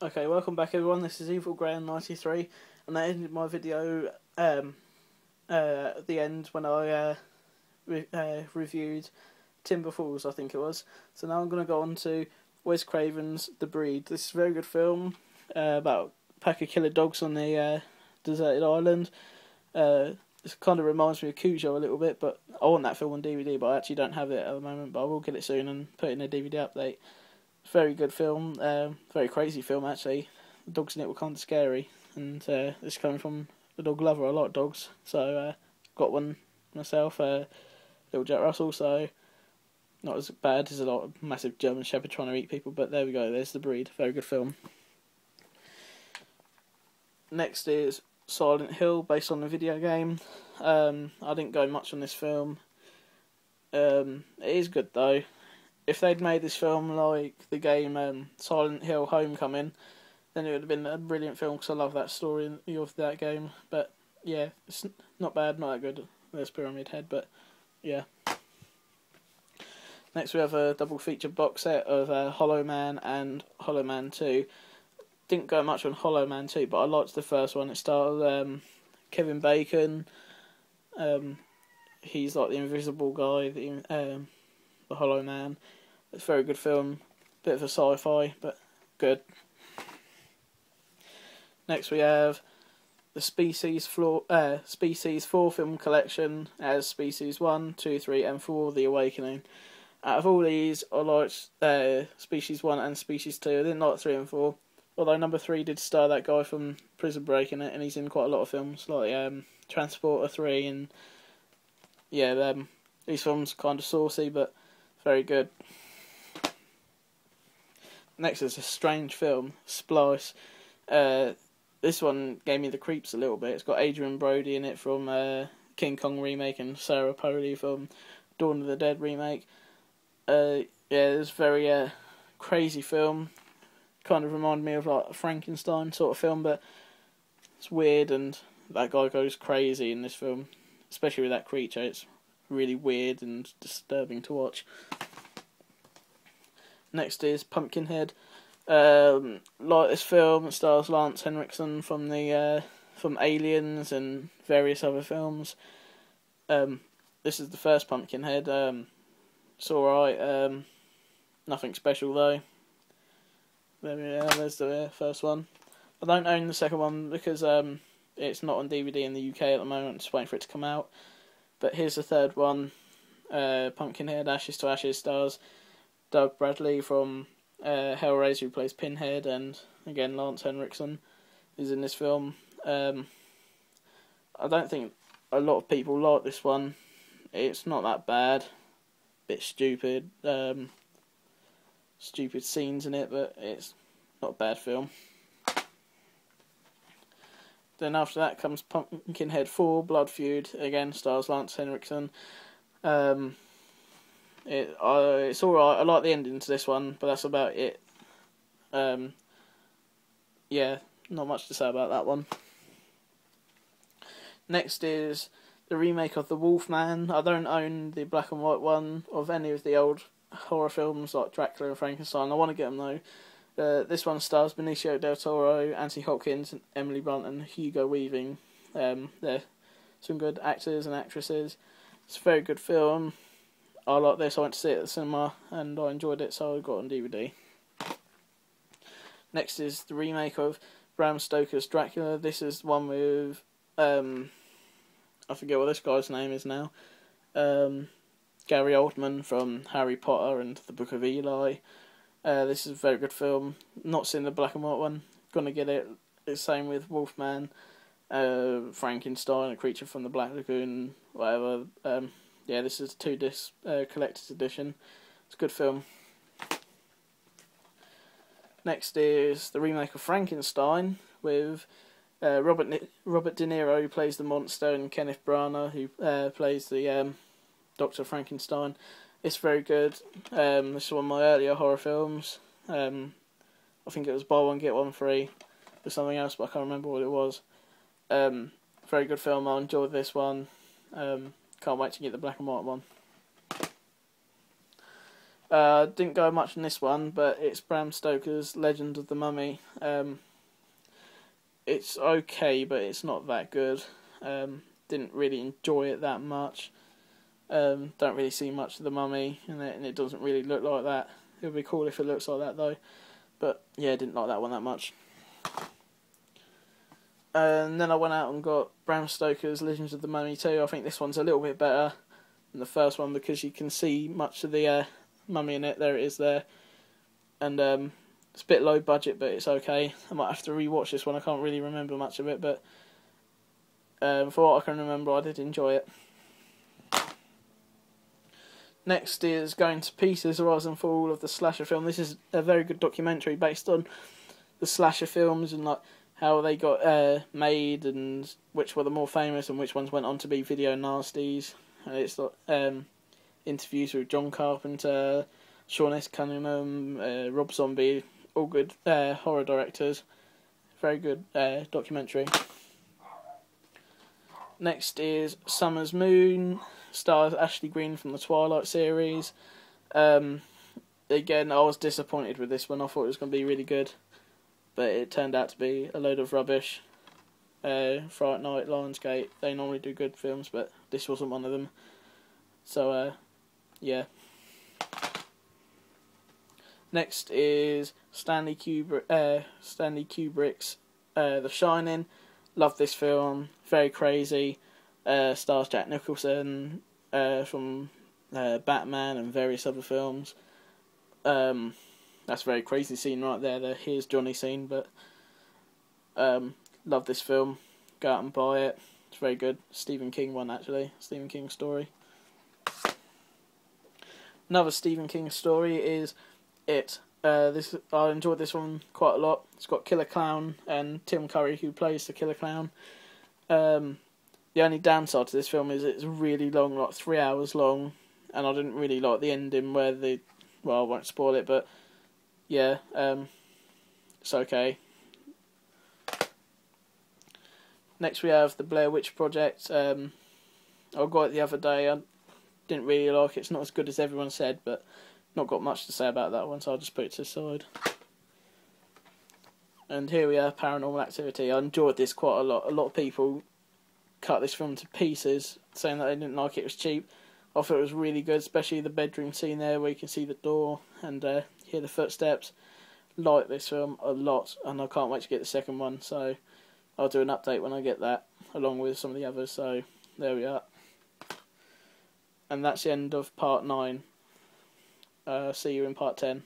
Okay, welcome back everyone, this is Evil Graham 93, and I ended my video at the end when I reviewed Timber Falls, I think it was. So now I'm going to go on to Wes Craven's The Breed. This is a very good film about a pack of killer dogs on the deserted island. This kind of reminds me of Cujo a little bit, but I want that film on DVD, but I actually don't have it at the moment, but I will get it soon and put it in a DVD update. Very good film, very crazy film actually. The dogs in it were kind of scary, and it's coming from a dog lover. I like dogs, so got one myself, little Jack Russell, so not as bad as a lot of massive German Shepherd trying to eat people, but there we go, there's The Breed, very good film. Next is Silent Hill, based on the video game. I didn't go much on this film. It is good though. If they'd made this film like the game Silent Hill Homecoming, then it would have been a brilliant film, because I love that story of that game. But yeah, it's not bad, not that good. There's Pyramid Head, but yeah. Next we have a double feature box set of Hollow Man and Hollow Man 2. Didn't go much on Hollow Man 2, but I liked the first one. It started Kevin Bacon. He's like the invisible guy, the Hollow Man. It's a very good film, bit of a sci-fi, but good. Next we have the Species 4 film collection as Species 1, 2, 3 and 4, The Awakening. Out of all these, I liked Species 1 and Species 2. I didn't like 3 and 4, although number 3 did star that guy from Prison Break in it, and he's in quite a lot of films, like Transporter 3, and yeah, these films are kind of saucy, but very good. Next is a strange film, Splice. This one gave me the creeps a little bit. It's got Adrian Brody in it from King Kong remake and Sarah Polley from Dawn of the Dead remake. Yeah, it's a very crazy film. Kind of reminded me of like a Frankenstein sort of film, but it's weird, and that guy goes crazy in this film, especially with that creature. It's really weird and disturbing to watch. Next is Pumpkinhead. Like this film, it stars Lance Henriksen from Aliens and various other films. This is the first Pumpkinhead. It's alright. Nothing special though. There's the first one. I don't own the second one because it's not on DVD in the UK at the moment. Just waiting for it to come out. But here's the third one. Pumpkinhead, Ashes to Ashes, stars Doug Bradley from Hellraiser, who plays Pinhead, and again Lance Henriksen is in this film. I don't think a lot of people like this one. It's not that bad. Bit stupid. Stupid scenes in it, but it's not a bad film. Then after that comes Pumpkinhead 4, Blood Feud. Again, stars Lance Henriksen. It's alright. I like the ending to this one, but that's about it. Yeah, not much to say about that one. Next is the remake of The Wolfman. I don't own the black and white one of any of the old horror films like Dracula and Frankenstein. I want to get them though. This one stars Benicio del Toro, Anthony Hopkins, Emily Blunt and Hugo Weaving. They're some good actors and actresses. It's a very good film. I like this. I went to see it at the cinema and I enjoyed it, so I got it on DVD. Next is the remake of Bram Stoker's Dracula. This is the one with I forget what this guy's name is now. Gary Oldman from Harry Potter and The Book of Eli. This is a very good film. Not seen the black and white one. Gonna get it. It's the same with Wolfman, Frankenstein, A Creature from the Black Lagoon, whatever. Yeah, this is a 2-disc collector's edition. It's a good film. Next is the remake of Frankenstein with Robert De Niro, who plays the monster, and Kenneth Branagh, who plays the Dr. Frankenstein. It's very good. This is one of my earlier horror films. I think it was buy one get one free or something else, but I can't remember what it was. Very good film. I enjoyed this one. Can't wait to get the black and white one. Didn't go much in this one, but it's Bram Stoker's Legend of the Mummy. It's okay, but it's not that good. Didn't really enjoy it that much. Don't really see much of the mummy in it, and it doesn't really look like that. It would be cool if it looks like that though. But yeah, didn't like that one that much. And then I went out and got Bram Stoker's Legends of the Mummy 2. I think this one's a little bit better than the first one because you can see much of the mummy in it. There it is there. And it's a bit low budget, but it's okay. I might have to rewatch this one. I can't really remember much of it, but for what I can remember, I did enjoy it. Next is Going to Pieces, The Rise and Fall of the Slasher Film. This is a very good documentary based on the slasher films and like how they got made and which were the more famous and which ones went on to be video nasties. And it's like interviews with John Carpenter, Sean S. Cunningham, Rob Zombie, all good horror directors. Very good documentary. Next is Summer's Moon, stars Ashley Greene from the Twilight series. Again, I was disappointed with this one. I thought it was going to be really good, but it turned out to be a load of rubbish. Fright Night, Lionsgate, they normally do good films, but this wasn't one of them. So, yeah. Next is Stanley Kubrick's The Shining. Love this film, very crazy. Stars Jack Nicholson from Batman and various other films. That's a very crazy scene right there. The Here's Johnny scene, but love this film. Go out and buy it. It's very good. Stephen King one actually. Stephen King story. Another Stephen King story is It. I enjoyed this one quite a lot. It's got Killer Clown and Tim Curry who plays the Killer Clown. The only downside to this film is it's really long, like 3 hours long, and I didn't really like the ending where I won't spoil it, but yeah, it's okay. Next we have the Blair Witch Project. I got it the other day. I didn't really like it. It's not as good as everyone said, but not got much to say about that one, so I'll just put it to the side. And here we are, Paranormal Activity. I enjoyed this quite a lot. A lot of people cut this film to pieces, saying that they didn't like it was cheap. I thought it was really good, especially the bedroom scene there where you can see the door and hear the footsteps. Like this film a lot, and I can't wait to get the second one, so I'll do an update when I get that, along with some of the others, so there we are. And that's the end of part 9. See you in part 10.